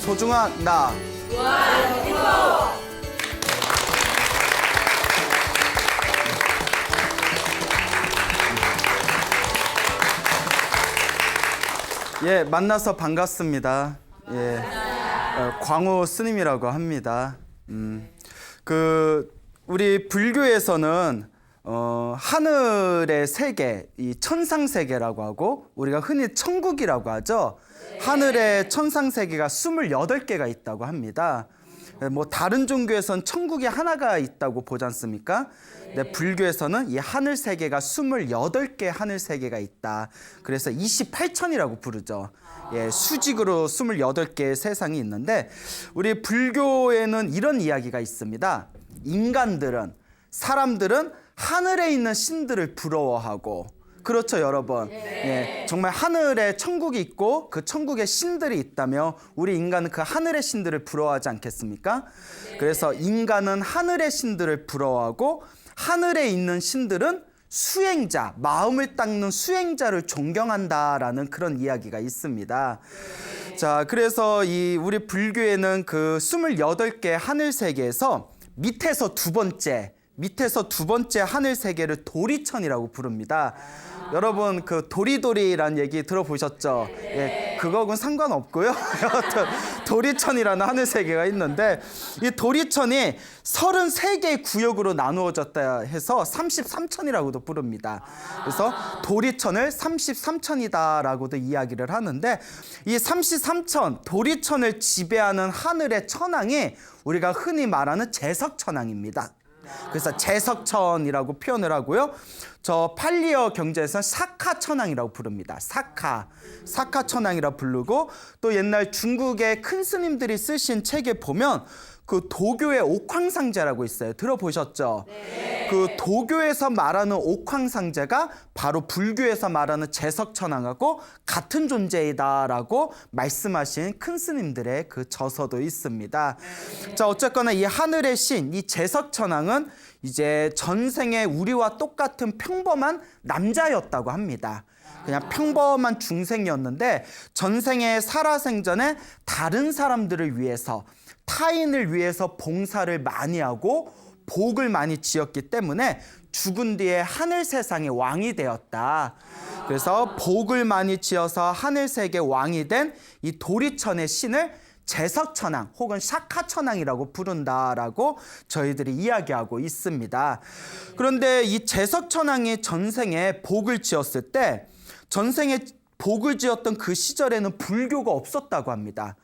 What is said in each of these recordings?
소중한 나. 예, 만나서 반갑습니다. 예, 광우 스님이라고 합니다. 우리 불교에서는 하늘의 세계, 이 천상 세계라고 하고 우리가 흔히 천국이라고 하죠. 하늘의 천상 세계가 28개가 있다고 합니다. 뭐 다른 종교에서는 천국이 하나가 있다고 보지 않습니까? 근데 불교에서는 이 하늘 세계가 28개 하늘 세계가 있다. 그래서 28천이라고 부르죠. 예, 수직으로 28개의 세상이 있는데 우리 불교에는 이런 이야기가 있습니다. 사람들은 하늘에 있는 신들을 부러워하고, 그렇죠, 여러분. 예, 정말 하늘에 천국이 있고 그 천국에 신들이 있다며 우리 인간은 그 하늘의 신들을 부러워하지 않겠습니까? 그래서 인간은 하늘의 신들을 부러워하고 하늘에 있는 신들은 수행자, 마음을 닦는 수행자를 존경한다라는 그런 이야기가 있습니다. 자, 그래서 우리 불교에는 그 28개 하늘 세계에서 밑에서 두 번째 하늘 세계를 도리천이라고 부릅니다. 여러분 그 도리도리라는 얘기 들어보셨죠? 예, 그거하고는 상관없고요. 도리천이라는 하늘 세계가 있는데 이 도리천이 33개의 구역으로 나누어졌다 해서 33천이라고도 부릅니다. 그래서 도리천을 33천이다라고도 이야기를 하는데 이 33천 도리천을 지배하는 하늘의 천왕이 우리가 흔히 말하는 제석천왕입니다. 그래서 제석천이라고 표현을 하고요. 저 팔리어 경전에서는 사카천왕이라고 부릅니다. 사카천왕이라고 부르고, 또 옛날 중국의 큰 스님들이 쓰신 책에 보면 그 도교의 옥황상제라고 있어요. 들어보셨죠? 네. 그 도교에서 말하는 옥황상제가 바로 불교에서 말하는 제석천왕하고 같은 존재이다라고 말씀하신 큰 스님들의 그 저서도 있습니다. 네. 자, 어쨌거나 이 하늘의 신, 이 제석천왕은 이제 전생에 우리와 똑같은 평범한 남자였다고 합니다. 그냥 평범한 중생이었는데 전생에 살아생전에 다른 사람들을 위해서, 타인을 위해서 봉사를 많이 하고 복을 많이 지었기 때문에 죽은 뒤에 하늘 세상의 왕이 되었다. 그래서 복을 많이 지어서 하늘 세계 왕이 된 이 도리천의 신을 제석천왕 혹은 사카천왕이라고 부른다라고 저희들이 이야기하고 있습니다. 그런데 이 제석천왕이 전생에 복을 지었을 때, 전생에 복을 지었던 그 시절에는 불교가 없었다고 합니다.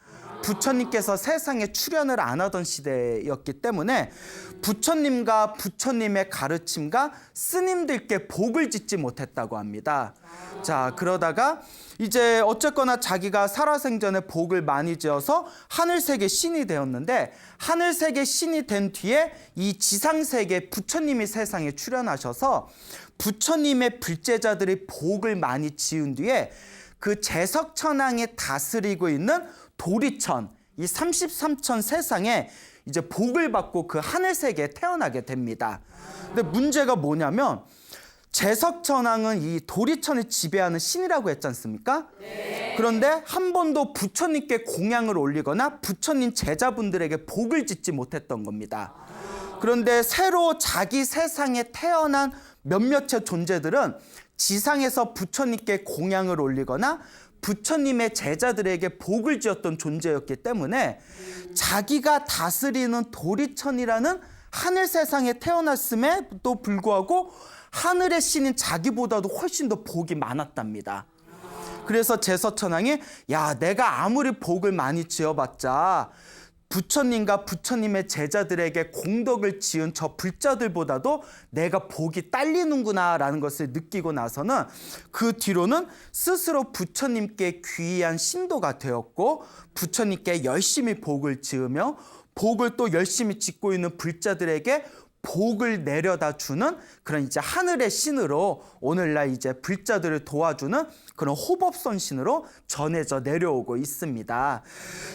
부처님께서 세상에 출현을 안 하던 시대였기 때문에 부처님과 부처님의 가르침과 스님들께 복을 짓지 못했다고 합니다. 자, 그러다가 이제 어쨌거나 자기가 살아생전에 복을 많이 지어서 하늘세계 신이 되었는데, 하늘세계 신이 된 뒤에 이 지상세계 부처님이 세상에 출현하셔서 부처님의 불제자들이 복을 많이 지은 뒤에 그 제석천왕이 다스리고 있는 도리천, 이 33천 세상에 이제 복을 받고 그 하늘세계에 태어나게 됩니다. 근데 문제가 뭐냐면 제석천왕은 이 도리천을 지배하는 신이라고 했지 않습니까? 네. 그런데 한 번도 부처님께 공양을 올리거나 부처님 제자분들에게 복을 짓지 못했던 겁니다. 그런데 새로 자기 세상에 태어난 몇몇의 존재들은 지상에서 부처님께 공양을 올리거나 부처님의 제자들에게 복을 지었던 존재였기 때문에 자기가 다스리는 도리천이라는 하늘 세상에 태어났음에도 불구하고 하늘의 신인 자기보다도 훨씬 더 복이 많았답니다. 그래서 제석천왕이 내가 아무리 복을 많이 지어봤자 부처님과 부처님의 제자들에게 공덕을 지은 저 불자들보다도 내가 복이 딸리는구나 라는 것을 느끼고 나서는 그 뒤로는 스스로 부처님께 귀의한 신도가 되었고, 부처님께 열심히 복을 지으며 복을 또 열심히 짓고 있는 불자들에게 복을 내려다 주는 그런 이제 하늘의 신으로 오늘날 이제 불자들을 도와주는 그런 호법선신으로 전해져 내려오고 있습니다.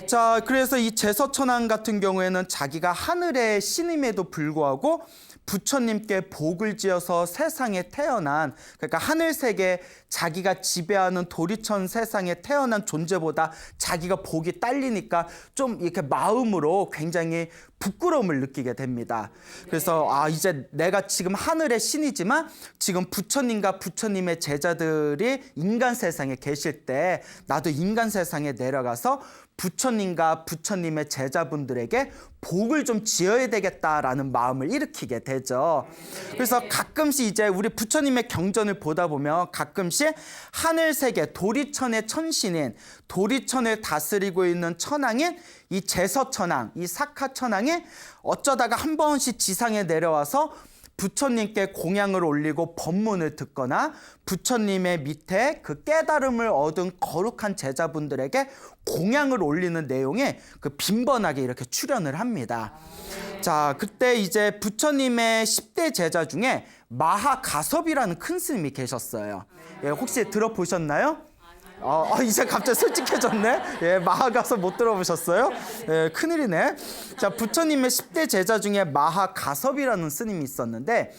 자, 그래서 이 제석천왕 같은 경우에는 자기가 하늘의 신임에도 불구하고 부처님께 복을 지어서 세상에 태어난, 그러니까 하늘세계 자기가 지배하는 도리천 세상에 태어난 존재보다 자기가 복이 딸리니까 좀 이렇게 마음으로 굉장히 부끄러움을 느끼게 됩니다. 그래서 이제 내가 지금 하늘의 신이지만 지금 부처님과 부처님의 제자들이 인간 세상에 계실 때 나도 인간 세상에 내려가서 부처님과 부처님의 제자분들에게 복을 좀 지어야 되겠다라는 마음을 일으키게 되죠. 그래서 가끔씩 이제 우리 부처님의 경전을 보다 보면 가끔씩 하늘세계 도리천의 천신인, 도리천을 다스리고 있는 천왕인 이 제서천왕, 이 사카천왕이 어쩌다가 한 번씩 지상에 내려와서 부처님께 공양을 올리고 법문을 듣거나 부처님의 밑에 그 깨달음을 얻은 거룩한 제자분들에게 공양을 올리는 내용에 그 빈번하게 이렇게 출연을 합니다. 자, 그때 이제 부처님의 10대 제자 중에 마하가섭이라는 큰 스님이 계셨어요. 예, 혹시 들어보셨나요? 이제 갑자기 솔직해졌네. 예, 마하가섭 못 들어보셨어요? 예, 큰일이네. 자, 부처님의 10대 제자 중에 마하가섭이라는 스님이 있었는데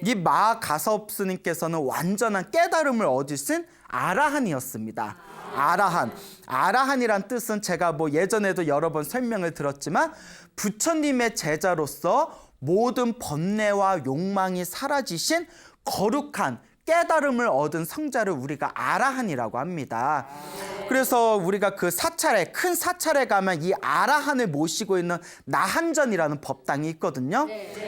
이 마하가섭 스님께서는 완전한 깨달음을 얻으신 아라한이었습니다. 아라한이란 뜻은 제가 예전에도 여러 번 설명을 들었지만 부처님의 제자로서 모든 번뇌와 욕망이 사라지신 거룩한 깨달음을 얻은 성자를 우리가 아라한이라고 합니다. 그래서 우리가 그 사찰에, 큰 사찰에 가면 이 아라한을 모시고 있는 나한전이라는 법당이 있거든요.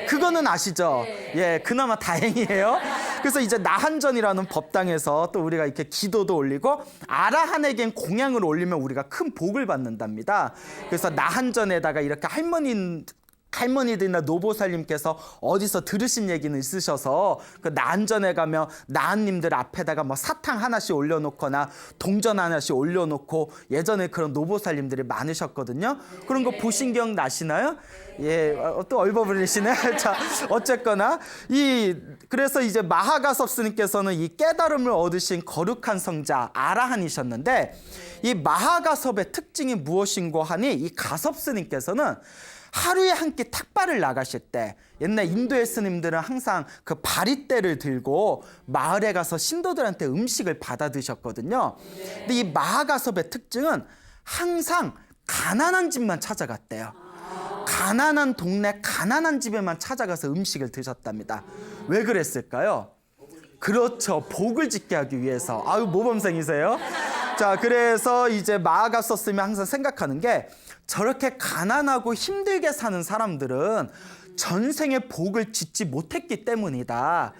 그거는 아시죠? 예, 그나마 다행이에요. 그래서 이제 나한전이라는 법당에서 또 우리가 이렇게 기도도 올리고 아라한에겐 공양을 올리면 우리가 큰 복을 받는답니다. 그래서 나한전에다가 이렇게 할머니들이나 노보살님께서 어디서 들으신 얘기는 있으셔서 그 나한전에 가면 나한님들 앞에다가 사탕 하나씩 올려놓거나 동전 하나씩 올려놓고 예전에 그런 노보살님들이 많으셨거든요. 그런 거 보신 기억 나시나요? 예, 또 얼버무리시네. 자, 어쨌거나 그래서 이제 마하가섭 스님께서는 이 깨달음을 얻으신 거룩한 성자 아라한이셨는데 이 마하가섭의 특징이 무엇인고 하니 이 가섭 스님께서는 하루에 한 끼 탁발을 나가실 때 옛날 인도의 스님들은 항상 그 바리떼를 들고 마을에 가서 신도들한테 음식을 받아 드셨거든요. 근데 이 마하가섭의 특징은 항상 가난한 집만 찾아갔대요. 가난한 동네 가난한 집에만 찾아가서 음식을 드셨답니다. 왜 그랬을까요? 그렇죠. 복을 짓게 하기 위해서. 아유, 모범생이세요? 자, 그래서 이제 마하가섭 스님이 항상 생각하는 게 저렇게 가난하고 힘들게 사는 사람들은 전생에 복을 짓지 못했기 때문이다.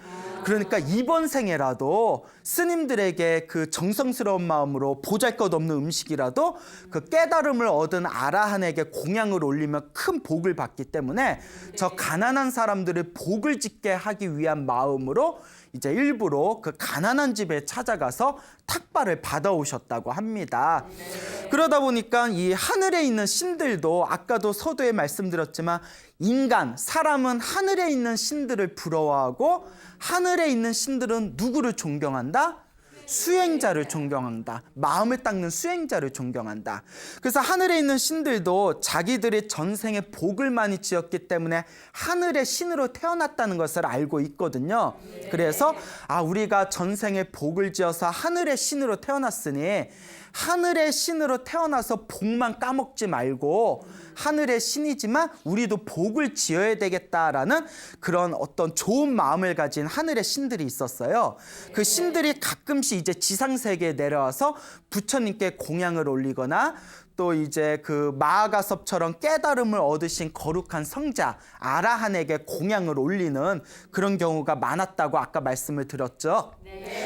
그러니까 이번 생에라도 스님들에게 그 정성스러운 마음으로 보잘것없는 음식이라도 그 깨달음을 얻은 아라한에게 공양을 올리면 큰 복을 받기 때문에 저 가난한 사람들을 복을 짓게 하기 위한 마음으로 이제 일부러 그 가난한 집에 찾아가서 탁발을 받아오셨다고 합니다. 그러다 보니까 이 하늘에 있는 신들도 아까도 서두에 말씀드렸지만 사람은 하늘에 있는 신들을 부러워하고 하늘에 있는 신들은 누구를 존경한다? 수행자를 존경한다. 마음을 닦는 수행자를 존경한다. 그래서 하늘에 있는 신들도 자기들이 전생에 복을 많이 지었기 때문에 하늘의 신으로 태어났다는 것을 알고 있거든요. 그래서 우리가 전생에 복을 지어서 하늘의 신으로 태어났으니 하늘의 신으로 태어나서 복만 까먹지 말고 하늘의 신이지만 우리도 복을 지어야 되겠다라는 그런 어떤 좋은 마음을 가진 하늘의 신들이 있었어요. 그 신들이 가끔씩 이제 지상세계에 내려와서 부처님께 공양을 올리거나 또 이제 그 마하가섭처럼 깨달음을 얻으신 거룩한 성자 아라한에게 공양을 올리는 그런 경우가 많았다고 아까 말씀을 드렸죠.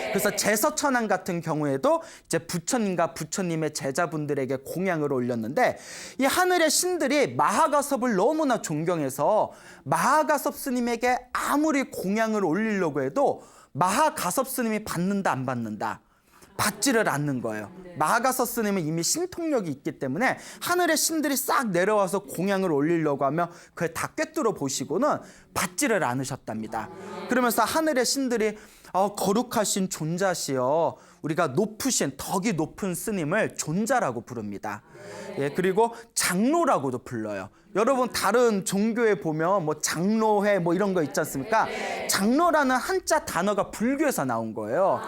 그래서 제서천왕 같은 경우에도 이제 부처님과 부처님의 제자분들에게 공양을 올렸는데 이 하늘의 신들이 마하가섭을 너무나 존경해서 마하가섭 스님에게 아무리 공양을 올리려고 해도 마하가섭 스님이 받는다 안 받는다? 받지를 않는 거예요. 마하가섭 스님은 이미 신통력이 있기 때문에 하늘의 신들이 싹 내려와서 공양을 올리려고 하면 그걸 다 꿰뚫어 보시고는 받지를 않으셨답니다. 그러면서 하늘의 신들이 거룩하신 존자시여, 우리가 높으신 덕이 높은 스님을 존자라고 부릅니다. 예, 그리고 장로라고도 불러요. 여러분 다른 종교에 보면 뭐 장로회 뭐 이런 거 있지 않습니까? 장로라는 한자 단어가 불교에서 나온 거예요.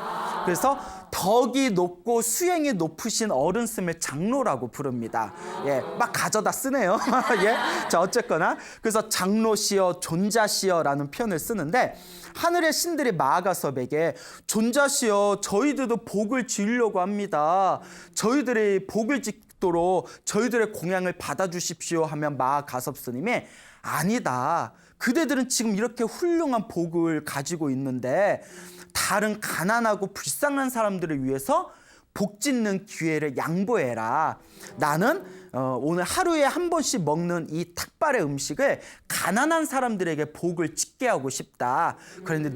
그래서 덕이 높고 수행이 높으신 어른 스님을 장로라고 부릅니다. 예, 막 가져다 쓰네요. 예, 자 어쨌거나 그래서 장로시여, 존자시여라는 표현을 쓰는데, 하늘의 신들이 마아가섭에게 존자시여, 저희들도 복을 지으려고 합니다. 저희들이 복을 짓도록 저희들의 공양을 받아주십시오 하면 마아가섭 스님이 아니다. 그대들은 지금 이렇게 훌륭한 복을 가지고 있는데 다른 가난하고 불쌍한 사람들을 위해서 복 짓는 기회를 양보해라. 나는 오늘 하루에 한 번씩 먹는 이 탁발의 음식을 가난한 사람들에게 복을 짓게 하고 싶다. 그런데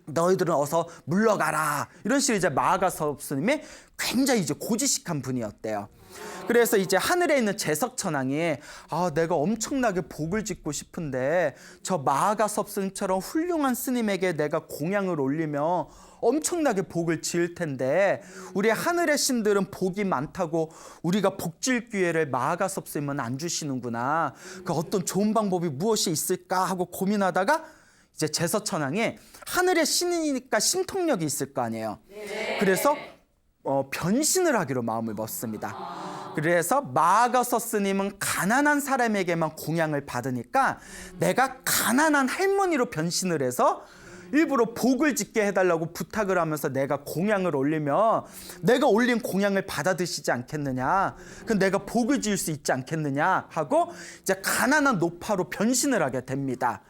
너희들은 어서 물러가라. 이런 식으로 이제 마아가섭 스님이 굉장히 이제 고지식한 분이었대요. 그래서 이제 하늘에 있는 제석천왕이 내가 엄청나게 복을 짓고 싶은데 저 마아가섭 스님처럼 훌륭한 스님에게 내가 공양을 올리면 엄청나게 복을 지을 텐데 우리 하늘의 신들은 복이 많다고 우리가 복질 기회를 마아가섭 스님은 안 주시는구나. 그 어떤 좋은 방법이 무엇이 있을까 하고 고민하다가 이제 제석천왕이 하늘의 신이니까 신통력이 있을 거 아니에요. 그래서 변신을 하기로 마음을 먹습니다. 그래서 마아가섭 스님은 가난한 사람에게만 공양을 받으니까 내가 가난한 할머니로 변신을 해서 일부러 복을 짓게 해달라고 부탁을 하면서 내가 공양을 올리면 내가 올린 공양을 받아드시지 않겠느냐, 그럼 내가 복을 지을 수 있지 않겠느냐 하고 이제 가난한 노파로 변신을 하게 됩니다.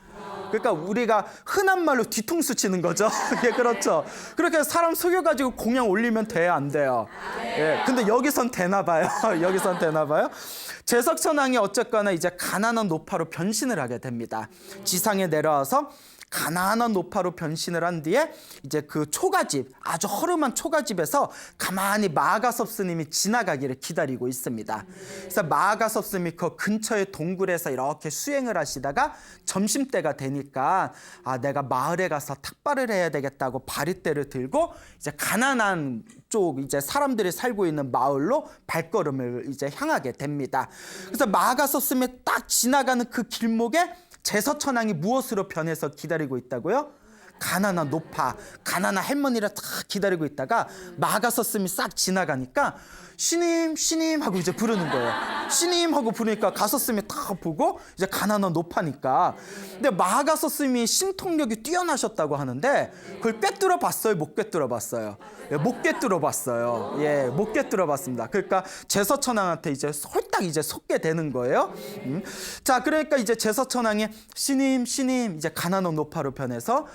그러니까 우리가 흔한 말로 뒤통수 치는 거죠. 예, 그렇죠. 그렇게 사람 속여가지고 공양 올리면 돼요, 안 돼요? 예, 근데 여기선 되나 봐요. 여기선 되나 봐요. 제석천왕이 어쨌거나 이제 가난한 노파로 변신을 하게 됩니다. 지상에 내려와서 가난한 노파로 변신을 한 뒤에 이제 그 초가집, 아주 허름한 초가집에서 가만히 마아가섭 스님이 지나가기를 기다리고 있습니다. 그래서 마아가섭 스님이 그 근처의 동굴에서 이렇게 수행을 하시다가 점심때가 되니까 내가 마을에 가서 탁발을 해야 되겠다고 바리떼를 들고 이제 가난한 쪽 이제 사람들이 살고 있는 마을로 발걸음을 이제 향하게 됩니다. 그래서 마아가섭 스님이 딱 지나가는 그 길목에 제석천왕이 무엇으로 변해서 기다리고 있다고요? 가난한 노파, 가난한 할머니를 딱 기다리고 있다가 마아가섭 스님이 싹 지나가니까 신임, 신임 하고 이제 부르는 거예요. 신임 하고 부르니까 가섭 스님이 딱 보고 이제 가난한 노파니까. 근데 마아가섭 스님이 신통력이 뛰어나셨다고 하는데 그걸 꿰뚫어 봤어요? 못 꿰뚫어 봤어요? 예, 못 꿰뚫어 봤어요. 예, 못 꿰뚫어 봤습니다. 그러니까 제석천왕한테 이제 홀딱 이제 속게 되는 거예요. 자, 그러니까 이제 제석천왕이 신임, 신임 이제 가난한 노파로 변해서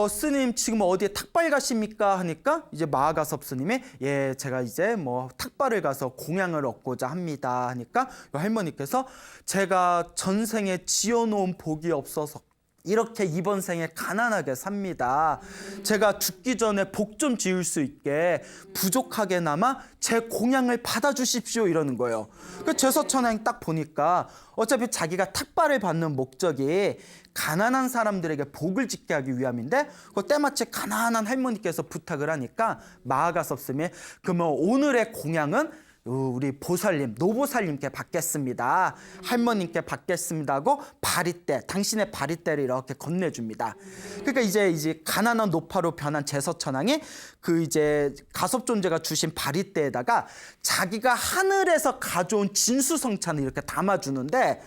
스님 지금 어디에 탁발 가십니까? 하니까 이제 마아가섭 스님이 예, 제가 이제 뭐 탁발을 가서 공양을 얻고자 합니다. 하니까 할머니께서 제가 전생에 지어놓은 복이 없어서 이렇게 이번 생에 가난하게 삽니다. 제가 죽기 전에 복 좀 지을 수 있게 부족하게나마 제 공양을 받아주십시오 이러는 거예요. 그 제석천왕이 딱 보니까 어차피 자기가 탁발을 받는 목적이 가난한 사람들에게 복을 짓게 하기 위함인데 그 때마치 가난한 할머니께서 부탁을 하니까 마아가섭 스님이 그러면 오늘의 공양은 우리 보살님, 노보살님께 받겠습니다. 할머님께 받겠습니다 하고 바리떼, 당신의 바리떼를 이렇게 건네줍니다. 그러니까 이제 가난한 노파로 변한 제석천왕이 그 이제 가섭 존재가 주신 바리떼에다가 자기가 하늘에서 가져온 진수성찬을 이렇게 담아주는데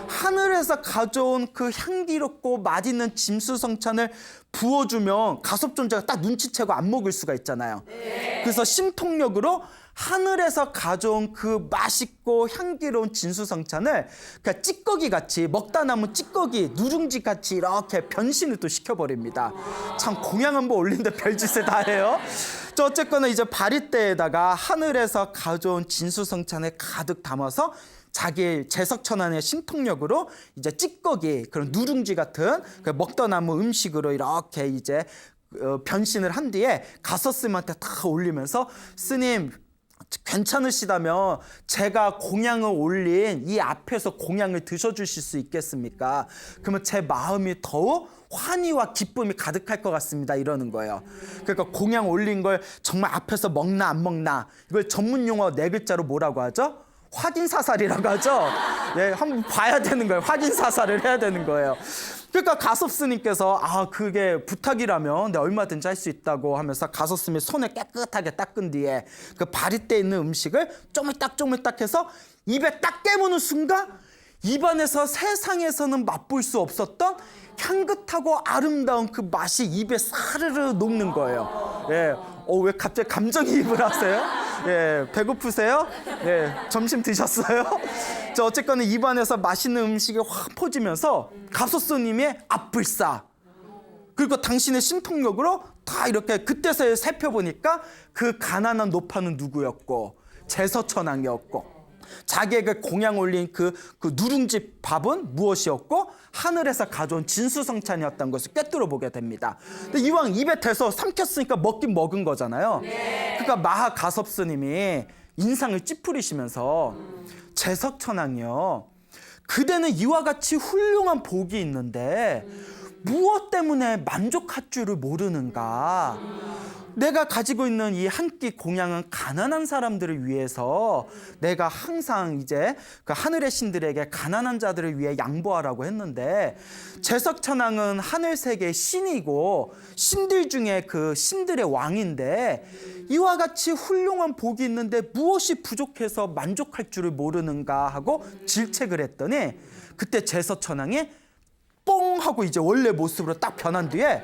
하늘에서 가져온 그 향기롭고 맛있는 진수성찬을 부어주면 가섭 존재가 딱 눈치채고 안 먹을 수가 있잖아요. 그래서 심통력으로 하늘에서 가져온 그 맛있고 향기로운 진수성찬을 그러니까 찌꺼기 같이 먹다 남은 찌꺼기 누룽지 같이 이렇게 변신을 또 시켜버립니다. 참 공양 한번 올린데 별짓을 다 해요. 저 어쨌거나 이제 바리떼에다가 하늘에서 가져온 진수성찬을 가득 담아서 자기 제석천왕의 신통력으로 이제 찌꺼기 그런 누룽지 같은 그 먹다 남은 음식으로 이렇게 이제 변신을 한 뒤에 가섭 스님한테 다 올리면서 스님 괜찮으시다면 제가 공양을 올린 이 앞에서 공양을 드셔주실 수 있겠습니까? 그러면 제 마음이 더욱 환희와 기쁨이 가득할 것 같습니다. 이러는 거예요. 그러니까 공양 올린 걸 정말 앞에서 먹나 안 먹나, 이걸 전문 용어 4글자로 뭐라고 하죠? 확인사살이라고 하죠. 예, 한번 봐야 되는 거예요. 확인사살을 해야 되는 거예요. 그러니까 가섭스님께서 그게 부탁이라면 내가 얼마든지 할 수 있다고 하면서 가섭스님이 손을 깨끗하게 닦은 뒤에 그 바리대에 있는 음식을 쪼물딱쪼물딱 해서 입에 딱 깨무는 순간 입안에서 세상에서는 맛볼 수 없었던 향긋하고 아름다운 그 맛이 입에 사르르 녹는 거예요. 예. 왜 갑자기 감정이입을 하세요? 예, 배고프세요? 예, 점심 드셨어요? 어쨌거나 입안에서 맛있는 음식이 확 퍼지면서 가소스님의 앞불사, 그리고 당신의 신통력으로 다 이렇게 그때서야 살펴보니까 그 가난한 노파는 누구였고 제서천왕이었고 자기에게 공양 올린 그 누룽지 밥은 무엇이었고 하늘에서 가져온 진수성찬이었던 것을 꿰뚫어 보게 됩니다. 근데 이왕 입에 대서 삼켰으니까 먹긴 먹은 거잖아요. 그러니까 마하가섭스님이 인상을 찌푸리시면서 제석천왕이요, 그대는 이와 같이 훌륭한 복이 있는데 무엇 때문에 만족할 줄을 모르는가? 내가 가지고 있는 이 한 끼 공양은 가난한 사람들을 위해서 내가 항상 이제 그 하늘의 신들에게 가난한 자들을 위해 양보하라고 했는데 제석천왕은 하늘 세계의 신이고 신들 중에 그 신들의 왕인데 이와 같이 훌륭한 복이 있는데 무엇이 부족해서 만족할 줄을 모르는가 하고 질책을 했더니 그때 제석천왕이 뽕 하고 이제 원래 모습으로 딱 변한 뒤에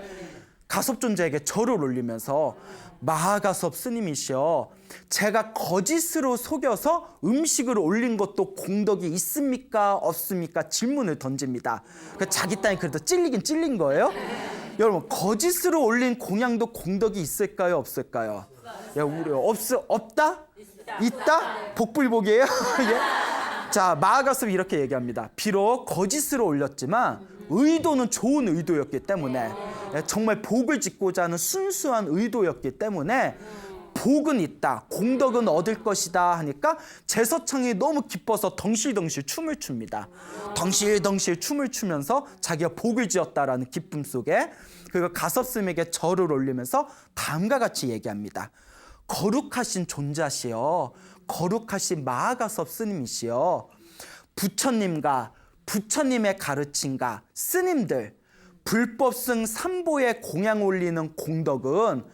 가섭존자에게 절을 올리면서 마하가섭 스님이시여, 제가 거짓으로 속여서 음식을 올린 것도 공덕이 있습니까 없습니까 없습니까 질문을 던집니다. 자기 땅이 그래도 찔리긴 찔린 거예요. 여러분, 거짓으로 올린 공양도 공덕이 있을까요 없을까요? 우리 없다? 있다? 복불복이에요? 예? 자, 마하가섭이 이렇게 얘기합니다. 비록 거짓으로 올렸지만 의도는 좋은 의도였기 때문에, 정말 복을 짓고자 하는 순수한 의도였기 때문에 복은 있다, 공덕은 얻을 것이다 하니까 제서창이 너무 기뻐서 덩실덩실 춤을 춥니다. 덩실덩실 춤을 추면서 자기가 복을 지었다라는 기쁨 속에 그리고 가섭스님에게 절을 올리면서 다음과 같이 얘기합니다. 거룩하신 존자시여, 거룩하신 마하가섭 스님이시여, 부처님과 부처님의 가르침과 스님들, 불법승 삼보에 공양 올리는 공덕은,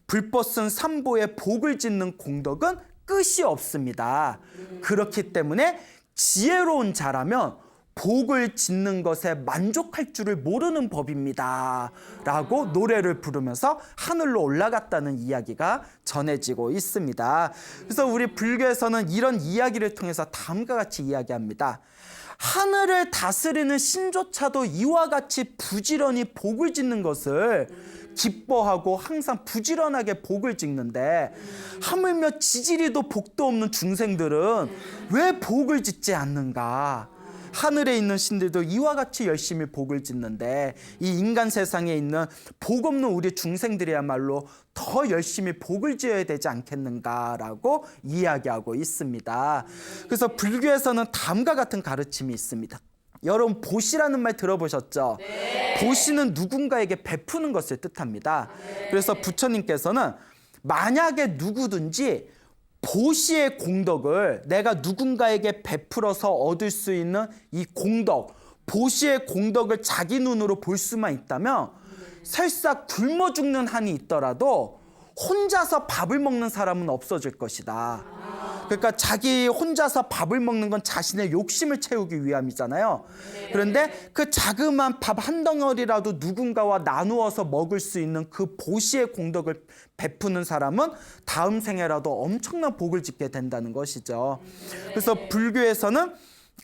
불법승 삼보에 복을 짓는 공덕은 끝이 없습니다. 그렇기 때문에 지혜로운 자라면 복을 짓는 것에 만족할 줄을 모르는 법입니다 라고 노래를 부르면서 하늘로 올라갔다는 이야기가 전해지고 있습니다. 그래서 우리 불교에서는 이런 이야기를 통해서 다음과 같이 이야기합니다. 하늘을 다스리는 신조차도 이와 같이 부지런히 복을 짓는 것을 기뻐하고 항상 부지런하게 복을 짓는데 하물며 지지리도 복도 없는 중생들은 왜 복을 짓지 않는가? 하늘에 있는 신들도 이와 같이 열심히 복을 짓는데 이 인간 세상에 있는 복 없는 우리 중생들이야말로 더 열심히 복을 지어야 되지 않겠는가라고 이야기하고 있습니다. 그래서 불교에서는 다음과 같은 가르침이 있습니다. 여러분, 보시라는 말 들어보셨죠? 네. 보시는 누군가에게 베푸는 것을 뜻합니다. 네. 그래서 부처님께서는 만약에 누구든지 보시의 공덕을 내가 누군가에게 베풀어서 얻을 수 있는 이 공덕, 보시의 공덕을 자기 눈으로 볼 수만 있다면 설사 굶어 죽는 한이 있더라도 혼자서 밥을 먹는 사람은 없어질 것이다. 그러니까 자기 혼자서 밥을 먹는 건 자신의 욕심을 채우기 위함이잖아요. 그런데 그 자그마한 밥 한 덩어리라도 누군가와 나누어서 먹을 수 있는 그 보시의 공덕을 베푸는 사람은 다음 생에라도 엄청난 복을 짓게 된다는 것이죠. 그래서 불교에서는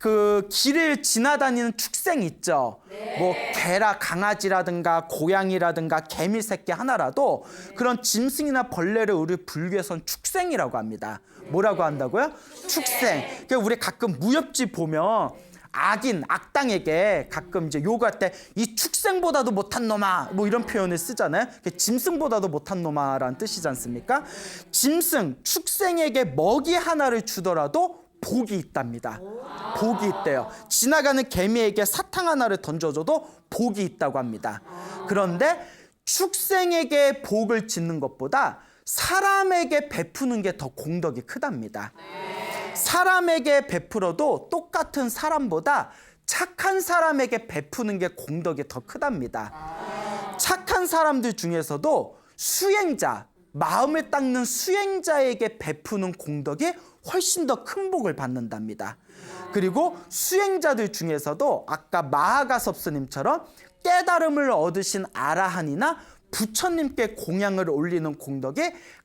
그 길을 지나다니는 축생 있죠. 뭐 개라 강아지라든가 고양이라든가 개미 새끼 하나라도 그런 짐승이나 벌레를 우리 불교에서는 축생이라고 합니다. 뭐라고 한다고요? 축생. 그러니까 우리 가끔 무협지 보면 악인, 악당에게 가끔 이제 요구할 때 이 축생보다도 못한 놈아 뭐 이런 표현을 쓰잖아요. 짐승보다도 못한 놈아라는 뜻이지 않습니까? 짐승, 축생에게 먹이 하나를 주더라도 복이 있답니다. 복이 있대요. 지나가는 개미에게 사탕 하나를 던져줘도 복이 있다고 합니다. 그런데 축생에게 복을 짓는 것보다 사람에게 베푸는 게 더 공덕이 크답니다. 사람에게 베풀어도 똑같은 사람보다 착한 사람에게 베푸는 게 공덕이 더 크답니다. 착한 사람들 중에서도 수행자, 마음을 닦는 수행자에게 베푸는 공덕이 훨씬 더 큰 복을 받는답니다. 그리고 수행자들 중에서도 아까 마하가섭스님처럼 깨달음을 얻으신 아라한이나 부처님께 공양을 올리는 공덕이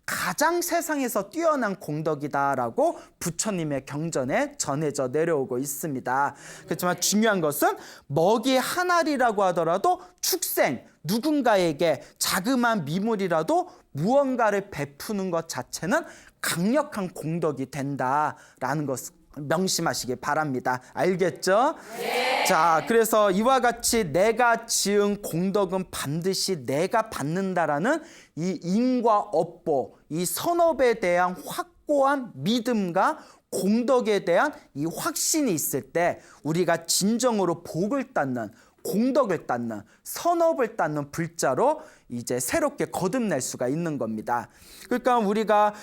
가장 세상에서 뛰어난 공덕이다라고 부처님의 경전에 전해져 내려오고 있습니다. 그렇지만 중요한 것은 먹이 한 알이라고 하더라도 축생, 누군가에게 자그마한 미물이라도 무언가를 베푸는 것 자체는 강력한 공덕이 된다라는 것을 명심하시기 바랍니다. 알겠죠? 네. 자, 그래서 이와 같이 내가 지은 공덕은 반드시 내가 받는다라는 이 인과 업보, 이 선업에 대한 확고한 믿음과 공덕에 대한 이 확신이 있을 때 우리가 진정으로 복을 닦는, 공덕을 닦는, 선업을 닦는 불자로 이제 새롭게 거듭날 수가 있는 겁니다. 그러니까 우리가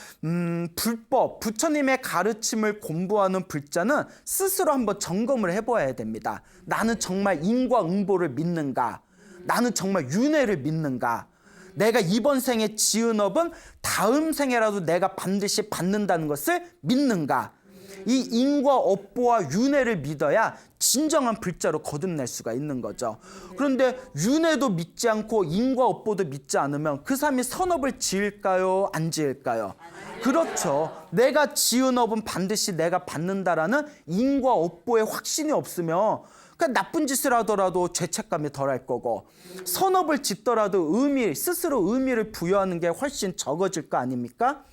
불법, 부처님의 가르침을 공부하는 불자는 스스로 한번 점검을 해봐야 됩니다. 나는 정말 인과응보를 믿는가? 나는 정말 윤회를 믿는가? 내가 이번 생에 지은 업은 다음 생에라도 내가 반드시 받는다는 것을 믿는가? 이 인과 업보와 윤회를 믿어야 진정한 불자로 거듭날 수가 있는 거죠. 그런데 윤회도 믿지 않고 인과 업보도 믿지 않으면 그 사람이 선업을 지을까요? 안 지을까요? 그렇죠. 내가 지은 업은 반드시 내가 받는다라는 인과 업보의 확신이 없으면 그러니까 나쁜 짓을 하더라도 죄책감이 덜할 거고 선업을 짓더라도 스스로 의미를 부여하는 게 훨씬 적어질 거 아닙니까?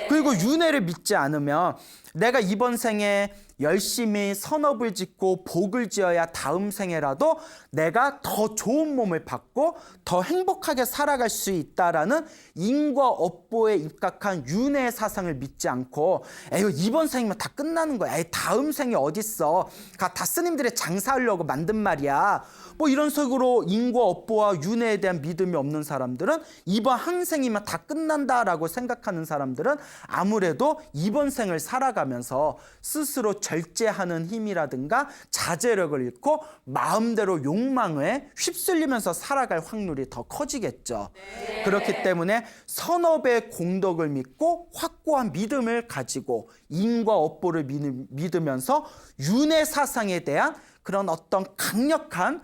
그리고 윤회를 믿지 않으면 내가 이번 생에 열심히 선업을 짓고 복을 지어야 다음 생에라도 내가 더 좋은 몸을 받고 더 행복하게 살아갈 수 있다라는 인과 업보에 입각한 윤회의 사상을 믿지 않고 에이 이번 생이면 다 끝나는 거야. 에이 다음 생이 어딨어. 다 스님들의 장사하려고 만든 말이야. 뭐 이런 식으로 인과 업보와 윤회에 대한 믿음이 없는 사람들은 이번 한 생이면 다 끝난다라고 생각하는 사람들은 아무래도 이번 생을 살아가면서 스스로 절제하는 힘이라든가 자제력을 잃고 마음대로 욕망에 휩쓸리면서 살아갈 확률이 더 커지겠죠. 네. 그렇기 때문에 선업의 공덕을 믿고 확고한 믿음을 가지고 인과 업보를 믿으면서 윤회 사상에 대한 그런 어떤 강력한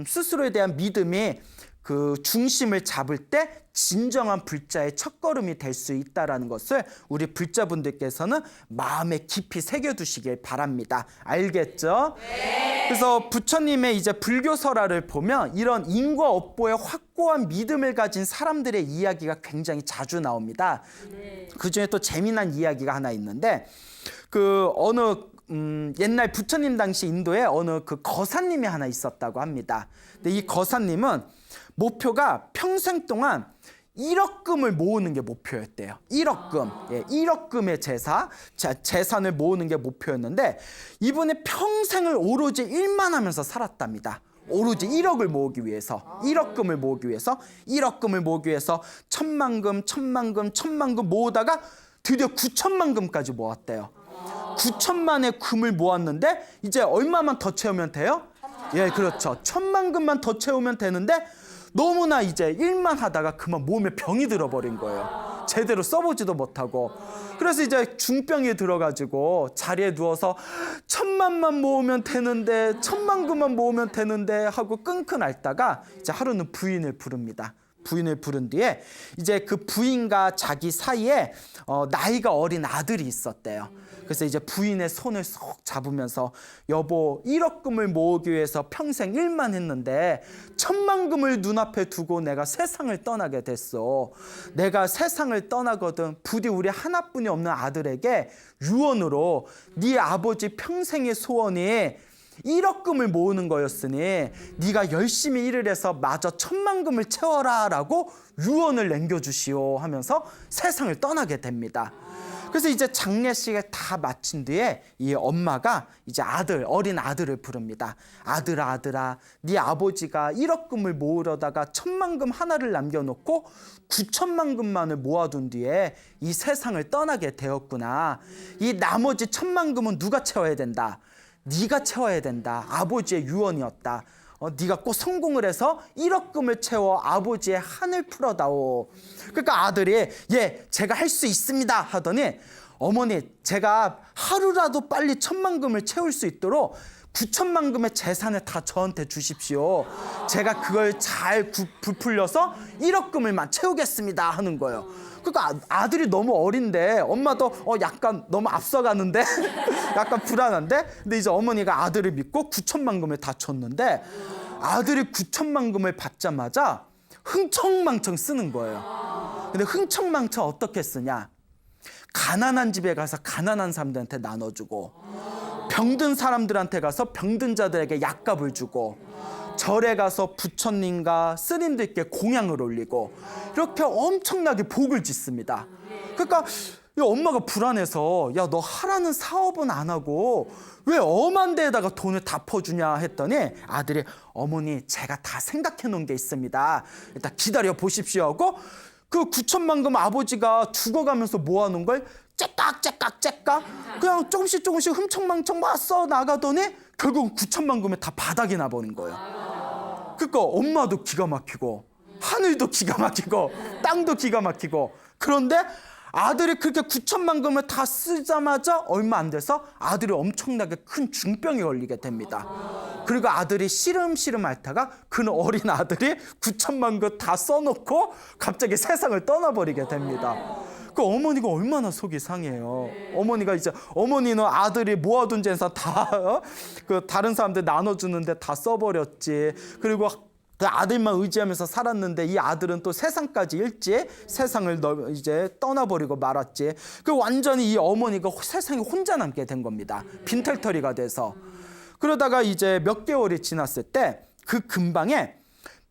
스스로에 대한 믿음이 그 중심을 잡을 때 진정한 불자의 첫걸음이 될 수 있다는 것을 우리 불자분들께서는 마음에 깊이 새겨두시길 바랍니다. 알겠죠? 네. 그래서 부처님의 이제 불교설화를 보면 이런 인과 업보에 확고한 믿음을 가진 사람들의 이야기가 굉장히 자주 나옵니다. 네. 그중에 또 재미난 이야기가 하나 있는데 옛날 부처님 당시 인도에 어느 그 거사님이 하나 있었다고 합니다. 근데 이 거사님은 목표가 평생 동안 1억 금을 모으는 게 목표였대요. 1억 금. 예, 1억 금의 재산을 모으는 게 목표였는데 이분이 평생을 오로지 일만 하면서 살았답니다. 오로지 1억을 모으기 위해서 1억 금을 모으기 위해서 1억 금을 모으기 위해서 1,000만 금, 1,000만 금, 1,000만 금 모으다가 드디어 9천만 금까지 모았대요. 9천만의 금을 모았는데 이제 얼마만 더 채우면 돼요? 예, 그렇죠. 1,000만 금만 더 채우면 되는데 너무나 이제 일만 하다가 그만 몸에 병이 들어버린 거예요. 제대로 써보지도 못하고. 그래서 이제 중병이 들어가지고 자리에 누워서 1,000만만 모으면 되는데 1,000만 금만 모으면 되는데 하고 끙끙 앓다가 이제 하루는 부인을 부릅니다. 부인을 부른 뒤에 이제 그 부인과 자기 사이에 나이가 어린 아들이 있었대요. 그래서 이제 부인의 손을 쏙 잡으면서 여보 1억 금을 모으기 위해서 평생 일만 했는데 1,000만 금을 눈앞에 두고 내가 세상을 떠나게 됐어. 내가 세상을 떠나거든 부디 우리 하나뿐이 없는 아들에게 유언으로 네 아버지 평생의 소원이 1억금을 모으는 거였으니 네가 열심히 일을 해서 마저 1,000,000금을 채워라 라고 유언을 남겨주시오 하면서 세상을 떠나게 됩니다. 그래서 이제 장례식을 다 마친 뒤에 이 엄마가 이제 어린 아들을 부릅니다. 아들아, 네 아버지가 1억금을 모으려다가 1,000,000금 하나를 남겨놓고 9,000,000금만을 모아둔 뒤에 이 세상을 떠나게 되었구나. 이 나머지 1,000,000금은 누가 채워야 된다? 네가 채워야 된다. 아버지의 유언이었다. 네가 꼭 성공을 해서 1억금을 채워 아버지의 한을 풀어다오. 그러니까 아들이 제가 할 수 있습니다 하더니 어머니 제가 하루라도 빨리 1,000,000금을 채울 수 있도록 9,000,000금의 재산을 다 저한테 주십시오. 제가 그걸 잘 부풀려서 1억금을만 채우겠습니다 하는 거예요. 그러니까 아들이 너무 어린데 엄마도 약간 너무 앞서가는데 약간 불안한데, 근데 이제 어머니가 아들을 믿고 9,000,000금을 다 줬는데 아들이 9,000,000금을 받자마자 흥청망청 쓰는 거예요. 근데 흥청망청 어떻게 쓰냐? 가난한 집에 가서 가난한 사람들한테 나눠주고, 병든 사람들한테 가서 병든 자들에게 약값을 주고, 절에 가서 부처님과 스님들께 공양을 올리고, 이렇게 엄청나게 복을 짓습니다. 그러니까 이 엄마가 불안해서 야, 너 하라는 사업은 안 하고 왜 엄한 데에다가 돈을 다 퍼주냐 했더니 아들이 어머니 제가 다 생각해 놓은 게 있습니다. 일단 기다려 보십시오 하고 그 9,000,000금 아버지가 죽어가면서 모아놓은 걸 째깍 그냥 조금씩 흥청망청 막 써 나가더니 결국 9,000,000금에 다 바닥이 나버린 거예요. 그러니까 엄마도 기가 막히고 하늘도 기가 막히고 땅도 기가 막히고, 그런데 아들이 그렇게 9,000,000금을 다 쓰자마자 얼마 안 돼서 아들이 엄청나게 큰 중병에 걸리게 됩니다. 그리고 아들이 시름시름 앓다가 그 어린 아들이 9,000,000금 다 써놓고 갑자기 세상을 떠나버리게 됩니다. 그 어머니가 얼마나 속이 상해요. 어머니는 아들이 모아둔 재산 다 그 다른 사람들 나눠주는데 다 써버렸지. 그리고 그 아들만 의지하면서 살았는데 이 아들은 또 세상까지 일찍 세상을 이제 떠나버리고 말았지. 그 완전히 이 어머니가 세상에 혼자 남게 된 겁니다. 빈털터리가 돼서. 그러다가 이제 몇 개월이 지났을 때 그 근방에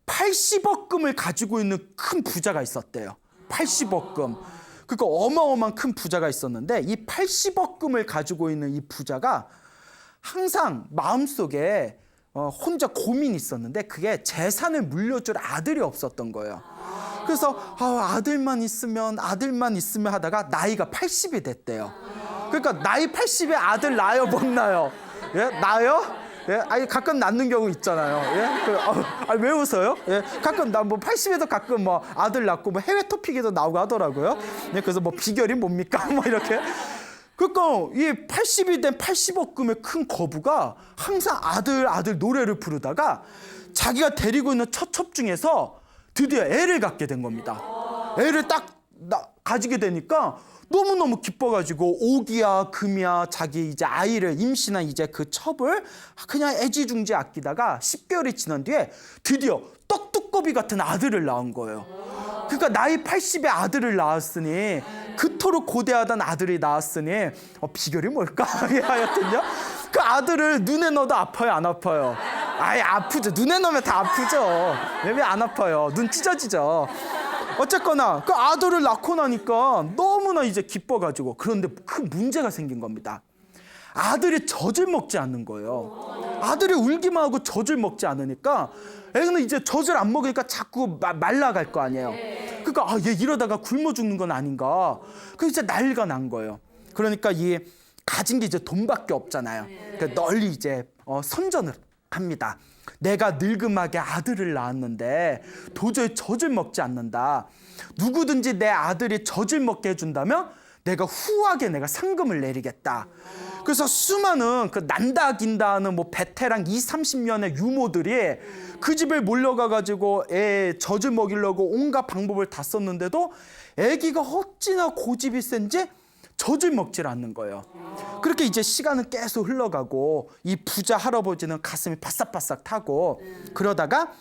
80억금을 가지고 있는 큰 부자가 있었대요. 80억금. 그러니까 어마어마한 큰 부자가 있었는데 이 80억금을 가지고 있는 이 부자가 항상 마음속에 혼자 고민이 있었는데 그게 재산을 물려줄 아들이 없었던 거예요. 그래서 아들만 있으면 하다가 나이가 80이 됐대요. 그러니까 나이 80에 아들 낳아요, 못 낳아요? 예? 낳아요? 예? 아니 가끔 낳는 경우 있잖아요. 예? 왜 웃어요? 예? 가끔 나 뭐 80에도 가끔 뭐 아들 낳고 뭐 해외 토픽에도 나오고 하더라고요. 예? 그래서 뭐 비결이 뭡니까? 뭐 이렇게. 그러니까 이 80이 된 80억금의 큰 거부가 항상 아들 노래를 부르다가 자기가 데리고 있는 처첩 중에서 드디어 애를 갖게 된 겁니다. 애를 딱 가지게 되니까 너무너무 기뻐가지고 오기야 금이야 자기 이제 아이를 임신한 이제 그 첩을 그냥 애지중지 아끼다가 10개월이 지난 뒤에 드디어 떡두꺼비 같은 아들을 낳은 거예요. 그러니까 나이 80에 아들을 낳았으니, 그토록 고대하던 아들이 낳았으니 비결이 뭘까? 하여튼요. 그 아들을 눈에 넣어도 아파요, 안 아파요? 아예 아프죠. 눈에 넣으면 다 아프죠. 왜 안 아파요? 눈 찢어지죠. 어쨌거나 그 아들을 낳고 나니까 너무나 이제 기뻐가지고, 그런데 큰 문제가 생긴 겁니다. 아들이 젖을 먹지 않는 거예요. 아들이 울기만 하고 젖을 먹지 않으니까 애는 이제 젖을 안 먹으니까 자꾸 말라갈 거 아니에요. 그러니까 얘 이러다가 굶어 죽는 건 아닌가. 그래서 이제 난리가 난 거예요. 그러니까 이 가진 게 이제 돈밖에 없잖아요. 그러니까 널리 이제 선전을 합니다. 내가 늙음하게 아들을 낳았는데 도저히 젖을 먹지 않는다. 누구든지 내 아들이 젖을 먹게 해준다면 내가 후하게 내가 상금을 내리겠다. 그래서 수많은 그 난다 긴다 하는 뭐 베테랑 20-30년의 유모들이 그 집에 몰려가가지고 애 젖을 먹이려고 온갖 방법을 다 썼는데도 애기가 어찌나 고집이 센지 젖을 먹질 않는 거예요. 그렇게 이제 시간은 계속 흘러가고 이 부자 할아버지는 가슴이 바싹바싹 타고, 그러다가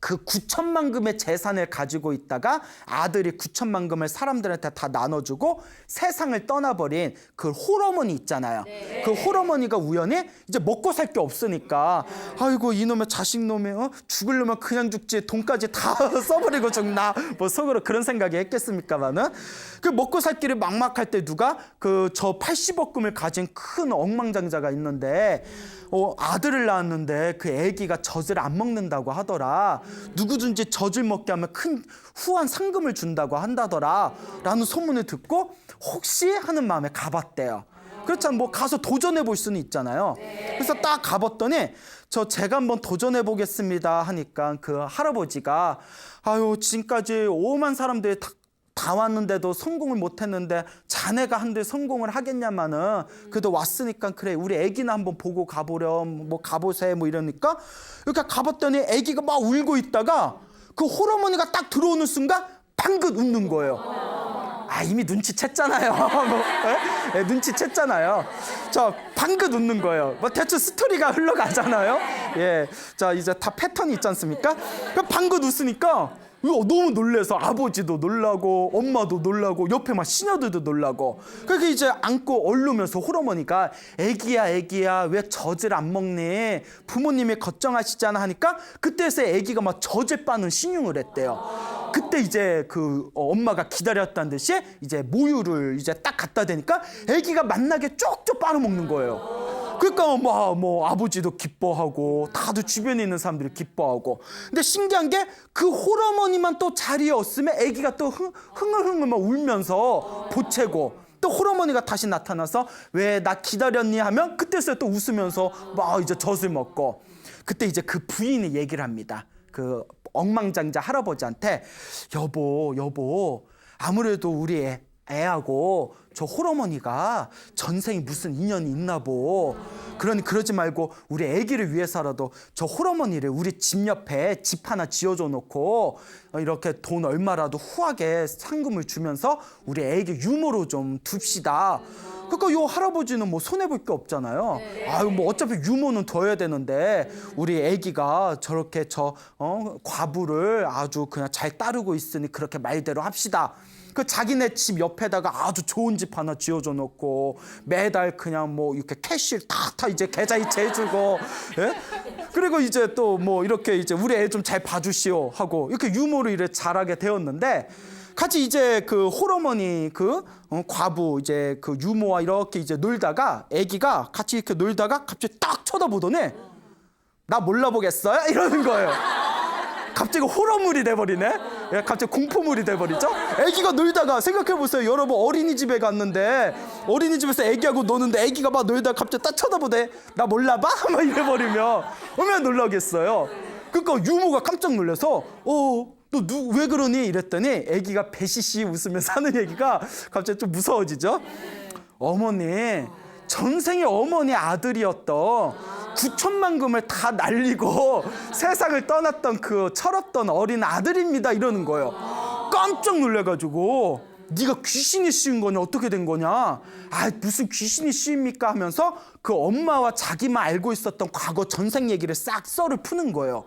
그 9천만 금의 재산을 가지고 있다가 아들이 9천만 금을 사람들한테 다 나눠주고 세상을 떠나버린 그 홀어머니 있잖아요. 그 홀어머니가 우연히 이제 먹고 살 게 없으니까 아이고 이놈의 자식놈이 죽으려면 그냥 죽지 돈까지 다 써버리고 죽나 뭐 속으로 그런 생각이 했겠습니까만은 그 먹고 살 길이 막막할 때 누가 그 저 80억 금을 가진 큰 억만장자가 있는데 아들을 낳았는데 그 아기가 젖을 안 먹는다고 하더라. 누구든지 젖을 먹게 하면 큰 후한 상금을 준다고 한다더라 라는 소문을 듣고 혹시 하는 마음에 가봤대요. 그렇잖아, 뭐 가서 도전해 볼 수는 있잖아요. 그래서 딱 가봤더니 제가 한번 도전해 보겠습니다 하니까 그 할아버지가 아유 지금까지 오만 사람들이 다 왔는데도 성공을 못했는데 자네가 한데 성공을 하겠냐마는 그래도 왔으니까 그래 우리 애기나 한번 보고 가보렴 뭐 가보세 뭐 이러니까 이렇게 가봤더니 애기가 막 울고 있다가 그 홀어머니가 딱 들어오는 순간 방긋 웃는 거예요. 이미 눈치챘잖아요. 눈치챘잖아요. 방긋 웃는 거예요. 뭐 대충 스토리가 흘러가잖아요. 예, 자 이제 다 패턴이 있지 않습니까? 방긋 웃으니까 너무 놀래서 아버지도 놀라고 엄마도 놀라고 옆에 막 시녀들도 놀라고 그렇게 이제 안고 얼르면서 홀어머니가 애기야 왜 젖을 안 먹니 부모님이 걱정하시잖아 하니까 그때서 애기가 막 젖을 빠는 신용을 했대요. 그때 이제 그 엄마가 기다렸다는 듯이 이제 모유를 이제 딱 갖다 대니까 애기가 맛나게 쪽쪽 빨아먹는 거예요. 그러니까 뭐 아버지도 기뻐하고 다들 주변에 있는 사람들이 기뻐하고 근데 신기한 게 그 홀어머니만 또 자리에 없으면 애기가 또 흥얼흥얼 막 울면서 보채고 또 홀어머니가 다시 나타나서 왜 나 기다렸니 하면 그때서야 또 웃으면서 막 이제 젖을 먹고 그때 이제 그 부인이 얘기를 합니다. 그 억만장자 할아버지한테 여보 아무래도 우리 애하고 저 홀어머니가 전생에 무슨 인연이 있나 보. 그러지 말고 우리 애기를 위해서라도 저 홀어머니를 우리 집 옆에 집 하나 지어줘 놓고 이렇게 돈 얼마라도 후하게 상금을 주면서 우리 애기 유모로 좀 둡시다. 그러니까 요 할아버지는 뭐 손해볼 게 없잖아요. 뭐 어차피 유모는 둬야 되는데 우리 애기가 저렇게 과부를 아주 그냥 잘 따르고 있으니 그렇게 말대로 합시다. 그 자기네 집 옆에다가 아주 좋은 집 하나 지어줘 놓고 매달 그냥 뭐 이렇게 캐시를 다 이제 계좌이체 해주고 예? 그리고 이제 또 뭐 이렇게 이제 우리 애 좀 잘 봐주시오 하고 이렇게 유모를 이래 잘하게 되었는데 같이 이제 그 홀어머니 그 과부 이제 그 유모와 이렇게 이제 놀다가 애기가 같이 이렇게 놀다가 갑자기 딱 쳐다보더니 나 몰라보겠어요? 이러는 거예요. 갑자기 호러물이 돼버리네. 갑자기 공포물이 돼버리죠. 애기가 놀다가 생각해보세요. 여러분 어린이집에 갔는데 어린이집에서 애기하고 노는데 애기가 막 놀다가 갑자기 딱 쳐다보대. 나 몰라봐? 막 이래버리면 얼마나 놀라겠어요. 그러니까 유모가 깜짝 놀라서 너 왜 그러니? 이랬더니 애기가 배시시 웃으면서 하는 얘기가 갑자기 좀 무서워지죠. 어머니 전생에 어머니 아들이었던 9천만 금을 다 날리고 세상을 떠났던 그 철없던 어린 아들입니다 이러는 거예요. 깜짝 놀래가지고 네가 귀신이 씌운 거냐 어떻게 된 거냐 무슨 귀신이 씌입니까 하면서 그 엄마와 자기만 알고 있었던 과거 전생 얘기를 싹 썰을 푸는 거예요.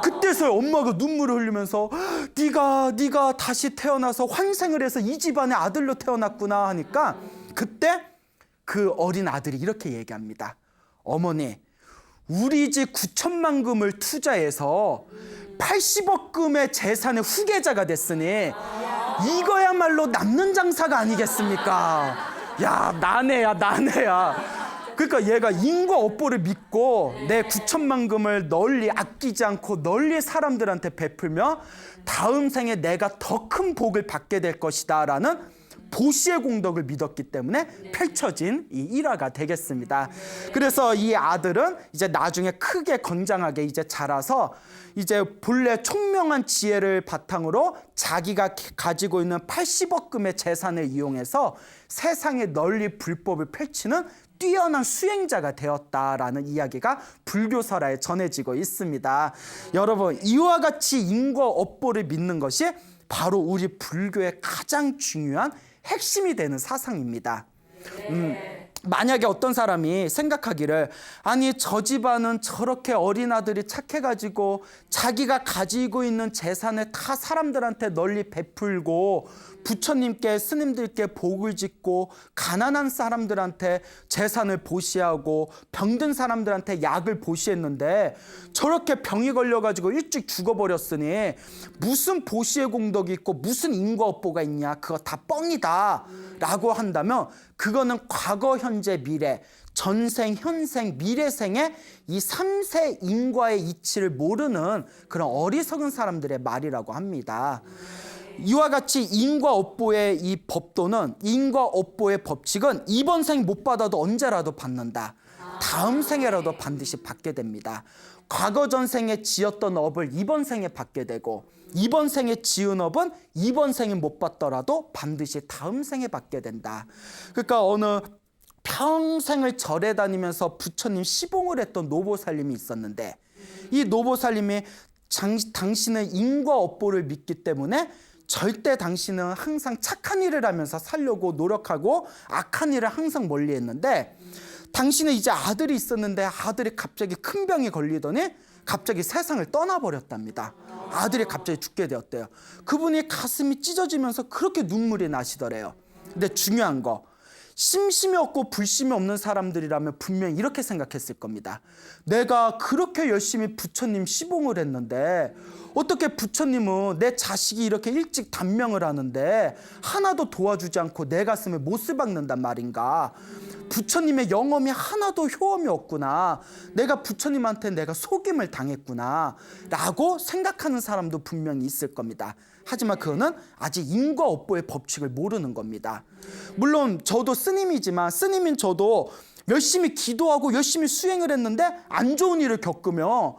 그때서야 엄마가 눈물을 흘리면서 네가 다시 태어나서 환생을 해서 이 집안의 아들로 태어났구나 하니까 그때 그 어린 아들이 이렇게 얘기합니다. 어머니 우리 집 9천만 금을 투자해서 80억 금의 재산의 후계자가 됐으니 이거야말로 남는 장사가 아니겠습니까? 야 나네야. 그러니까 얘가 인과 업보를 믿고 내 9천만 금을 널리 아끼지 않고 널리 사람들한테 베풀며 다음 생에 내가 더 큰 복을 받게 될 것이다 라는 보시의 공덕을 믿었기 때문에 펼쳐진 이 일화가 되겠습니다. 그래서 이 아들은 이제 나중에 크게 건장하게 이제 자라서 이제 본래 총명한 지혜를 바탕으로 자기가 가지고 있는 80억 금의 재산을 이용해서 세상에 널리 불법을 펼치는 뛰어난 수행자가 되었다라는 이야기가 불교설화에 전해지고 있습니다. 여러분 이와 같이 인과 업보를 믿는 것이 바로 우리 불교의 가장 중요한 핵심이 되는 사상입니다. 만약에 어떤 사람이 생각하기를 아니 저 집안은 저렇게 어린 아들이 착해가지고 자기가 가지고 있는 재산을 다 사람들한테 널리 베풀고 부처님께 스님들께 복을 짓고 가난한 사람들한테 재산을 보시하고 병든 사람들한테 약을 보시했는데 저렇게 병이 걸려가지고 일찍 죽어버렸으니 무슨 보시의 공덕이 있고 무슨 인과업보가 있냐, 그거 다 뻥이다 라고 한다면 그거는 과거, 현재, 미래, 전생, 현생, 미래생의 이 3세 인과의 이치를 모르는 그런 어리석은 사람들의 말이라고 합니다. 이와 같이 인과업보의 이 법도는, 인과업보의 법칙은 이번 생 못 받아도 언제라도 받는다. 다음 생에라도 반드시 받게 됩니다. 과거 전생에 지었던 업을 이번 생에 받게 되고 이번 생에 지은 업은 이번 생에 못 받더라도 반드시 다음 생에 받게 된다. 그러니까 어느 평생을 절에 다니면서 부처님 시봉을 했던 노보살님이 있었는데 이 노보살님이 당신은 인과업보를 믿기 때문에 절대 당신은 항상 착한 일을 하면서 살려고 노력하고 악한 일을 항상 멀리했는데 당신은 이제 아들이 있었는데 아들이 갑자기 큰 병이 걸리더니 갑자기 세상을 떠나버렸답니다. 아들이 갑자기 죽게 되었대요. 그분이 가슴이 찢어지면서 그렇게 눈물이 나시더래요. 근데 중요한 거, 심심이 없고 불심이 없는 사람들이라면 분명히 이렇게 생각했을 겁니다. 내가 그렇게 열심히 부처님 시봉을 했는데 어떻게 부처님은 내 자식이 이렇게 일찍 단명을 하는데 하나도 도와주지 않고 내 가슴에 못을 박는단 말인가. 부처님의 영험이 하나도 효험이 없구나. 내가 부처님한테 내가 속임을 당했구나 라고 생각하는 사람도 분명히 있을 겁니다. 하지만 그거는 아직 인과업보의 법칙을 모르는 겁니다. 물론 저도 스님이지만 스님인 저도 열심히 기도하고 열심히 수행을 했는데 안 좋은 일을 겪으며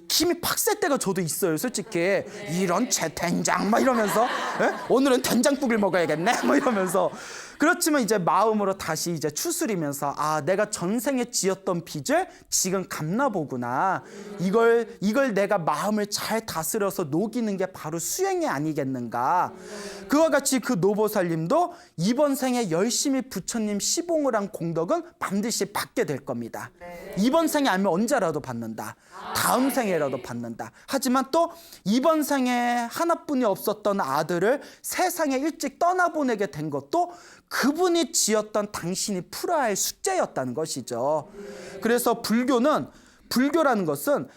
힘이 팍 셀 때가 저도 있어요. 솔직히 이런 채된장 막 이러면서 오늘은 된장국을 먹어야겠네 뭐 이러면서. 그렇지만 이제 마음으로 다시 이제 추스리면서 아, 내가 전생에 지었던 빚을 지금 갚나 보구나. 이걸 내가 마음을 잘 다스려서 녹이는 게 바로 수행이 아니겠는가. 그와 같이 그 노보살님도 이번 생에 열심히 부처님 시봉을 한 공덕은 반드시 받게 될 겁니다. 이번 생에 아니면 언제라도 받는다. 다음 생에라도 받는다. 하지만 또 이번 생에 하나뿐이 없었던 아들을 세상에 일찍 떠나보내게 된 것도 그분이 지었던 당신이 풀어야 할 숙제였다는 것이죠. 그래서 불교라는 것은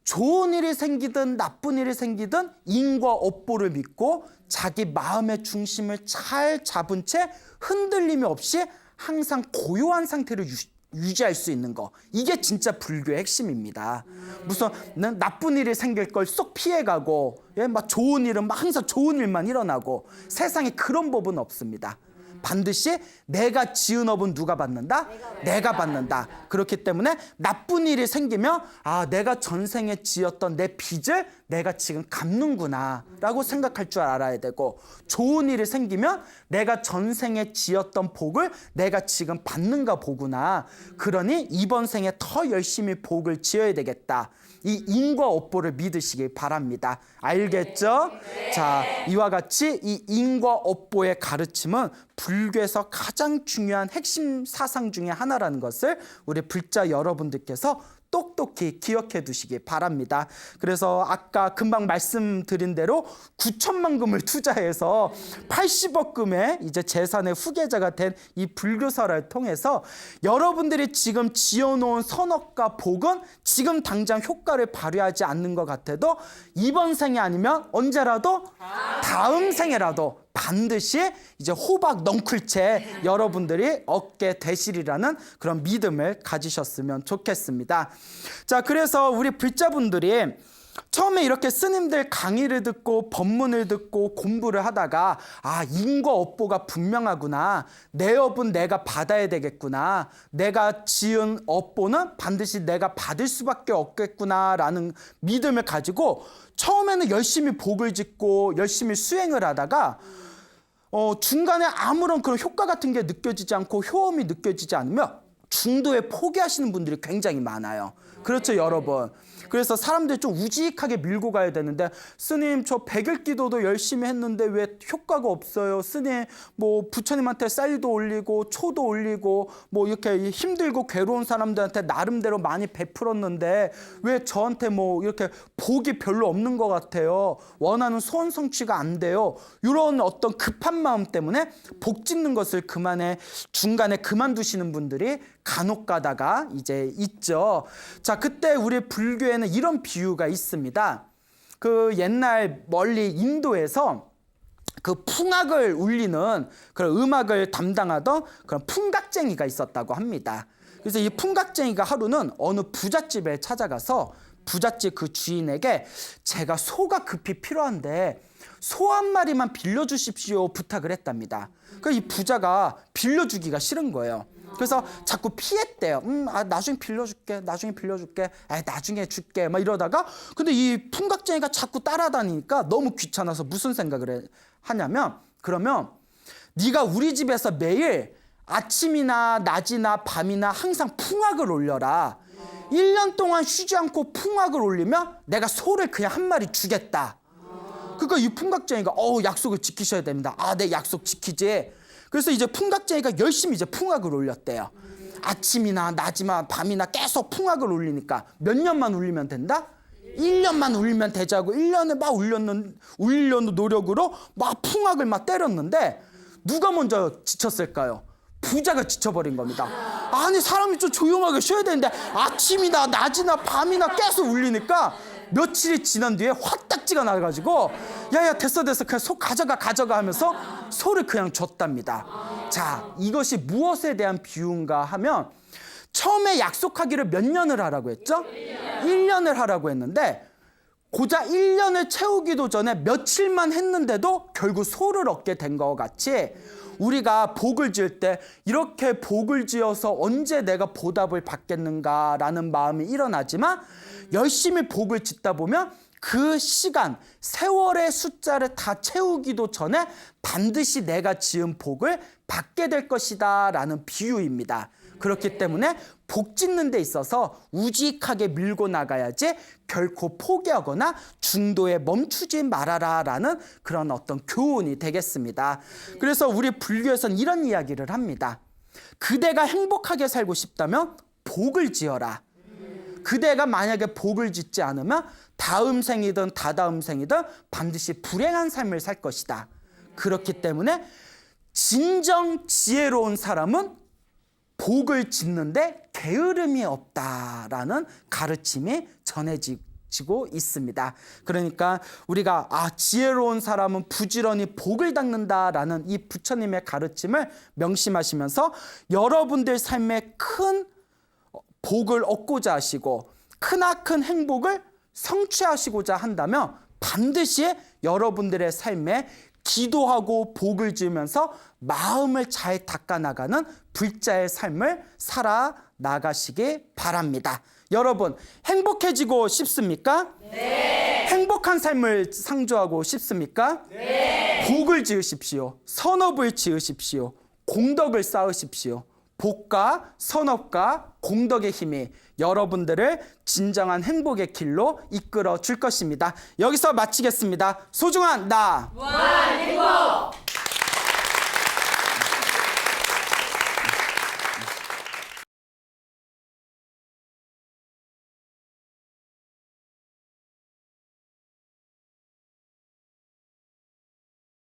좋은 일이 생기든 나쁜 일이 생기든 인과업보를 믿고 자기 마음의 중심을 잘 잡은 채 흔들림이 없이 항상 고요한 상태를 유지할 수 있는 거, 이게 진짜 불교의 핵심입니다. 무슨 나쁜 일이 생길 걸 쏙 피해가고 막 좋은 일은 막 항상 좋은 일만 일어나고 세상에 그런 법은 없습니다. 반드시 내가 지은 업은 누가 받는다? 내가 받는다. 그렇기 때문에 나쁜 일이 생기면 아, 내가 전생에 지었던 내 빚을 내가 지금 갚는구나 라고 생각할 줄 알아야 되고, 좋은 일이 생기면 내가 전생에 지었던 복을 내가 지금 받는가 보구나. 그러니 이번 생에 더 열심히 복을 지어야 되겠다. 이 인과업보를 믿으시기 바랍니다. 알겠죠? 자, 이와 같이 이 인과업보의 가르침은 불교에서 가장 중요한 핵심 사상 중에 하나라는 것을 우리 불자 여러분들께서 똑똑히 기억해 두시기 바랍니다. 그래서 아까 금방 말씀드린 대로 9천만 금을 투자해서 80억 금의 이제 재산의 후계자가 된 이 불교설을 통해서 여러분들이 지금 지어놓은 선업과 복은 지금 당장 효과를 발휘하지 않는 것 같아도 이번 생이 아니면 언제라도 다음 생에라도 반드시 이제 호박 넝쿨채 여러분들이 얻게 되시리라는 그런 믿음을 가지셨으면 좋겠습니다. 자, 그래서 우리 불자분들이 처음에 이렇게 스님들 강의를 듣고 법문을 듣고 공부를 하다가 아, 인과업보가 분명하구나. 내 업은 내가 받아야 되겠구나. 내가 지은 업보는 반드시 내가 받을 수밖에 없겠구나라는 믿음을 가지고 처음에는 열심히 복을 짓고 열심히 수행을 하다가 중간에 아무런 그런 효과 같은 게 느껴지지 않고 효험이 느껴지지 않으면 중도에 포기하시는 분들이 굉장히 많아요. 그렇죠, 여러분. 그래서 사람들이 좀 우직하게 밀고 가야 되는데, 스님 저 100일 기도도 열심히 했는데 왜 효과가 없어요? 스님 뭐 부처님한테 쌀도 올리고 초도 올리고 뭐 이렇게 힘들고 괴로운 사람들한테 나름대로 많이 베풀었는데 왜 저한테 뭐 이렇게 복이 별로 없는 것 같아요? 원하는 소원 성취가 안 돼요. 이런 어떤 급한 마음 때문에 복 짓는 것을 중간에 그만두시는 분들이 간혹 가다가 이제 있죠. 자, 그때 우리 불교에는 이런 비유가 있습니다. 그 옛날 멀리 인도에서 그 풍악을 울리는 그런 음악을 담당하던 그런 풍각쟁이가 있었다고 합니다. 그래서 이 풍각쟁이가 하루는 어느 부잣집에 찾아가서 부잣집 그 주인에게 제가 소가 급히 필요한데 소 한 마리만 빌려주십시오 부탁을 했답니다. 그 이 부자가 빌려주기가 싫은 거예요. 그래서 자꾸 피했대요. 나중에 빌려줄게. 나중에 줄게. 막 이러다가 근데 이 풍각쟁이가 자꾸 따라다니니까 너무 귀찮아서 무슨 생각을 하냐면 그러면 네가 우리 집에서 매일 아침이나 낮이나 밤이나 항상 풍악을 올려라. 1년 동안 쉬지 않고 풍악을 올리면 내가 소를 그냥 한 마리 주겠다. 그러니까 이 풍각쟁이가 약속을 지키셔야 됩니다. 내 약속 지키지. 그래서 이제 풍각쟁이가 열심히 이제 풍악을 올렸대요. 아침이나 낮이나 밤이나 계속 풍악을 올리니까 몇 년만 울리면 된다? 1년만 울리면 되자고 1년을 막 울리려는 노력으로 막 풍악을 막 때렸는데 누가 먼저 지쳤을까요? 부자가 지쳐버린 겁니다. 아니 사람이 좀 조용하게 쉬어야 되는데 아침이나 낮이나 밤이나 계속 울리니까 며칠이 지난 뒤에 화딱지가 나가지고 야야 됐어 그냥 소 가져가 하면서 소를 그냥 줬답니다. 자, 이것이 무엇에 대한 비유인가 하면 처음에 약속하기를 몇 년을 하라고 했죠? 1년을 하라고 했는데 고작 1년을 채우기도 전에 며칠만 했는데도 결국 소를 얻게 된 것 같이 우리가 복을 지을 때 이렇게 복을 지어서 언제 내가 보답을 받겠는가라는 마음이 일어나지만 열심히 복을 짓다 보면 그 시간, 세월의 숫자를 다 채우기도 전에 반드시 내가 지은 복을 받게 될 것이다 라는 비유입니다. 그렇기 때문에 복 짓는 데 있어서 우직하게 밀고 나가야지 결코 포기하거나 중도에 멈추지 말아라 라는 그런 어떤 교훈이 되겠습니다. 그래서 우리 불교에서는 이런 이야기를 합니다. 그대가 행복하게 살고 싶다면 복을 지어라. 그대가 만약에 복을 짓지 않으면 다음 생이든 다다음 생이든 반드시 불행한 삶을 살 것이다. 그렇기 때문에 진정 지혜로운 사람은 복을 짓는데 게으름이 없다라는 가르침이 전해지고 있습니다. 그러니까 우리가 지혜로운 사람은 부지런히 복을 닦는다라는 이 부처님의 가르침을 명심하시면서 여러분들 삶에 큰 복을 얻고자 하시고 크나큰 행복을 성취하시고자 한다면 반드시 여러분들의 삶에 기도하고 복을 지으면서 마음을 잘 닦아나가는 불자의 삶을 살아나가시기 바랍니다. 여러분 행복해지고 싶습니까? 네. 행복한 삶을 상조하고 싶습니까? 네. 복을 지으십시오. 선업을 지으십시오. 공덕을 쌓으십시오. 복과 선업과 공덕의 힘이 여러분들을 진정한 행복의 길로 이끌어 줄 것입니다. 여기서 마치겠습니다. 소중한 나 무한 행복.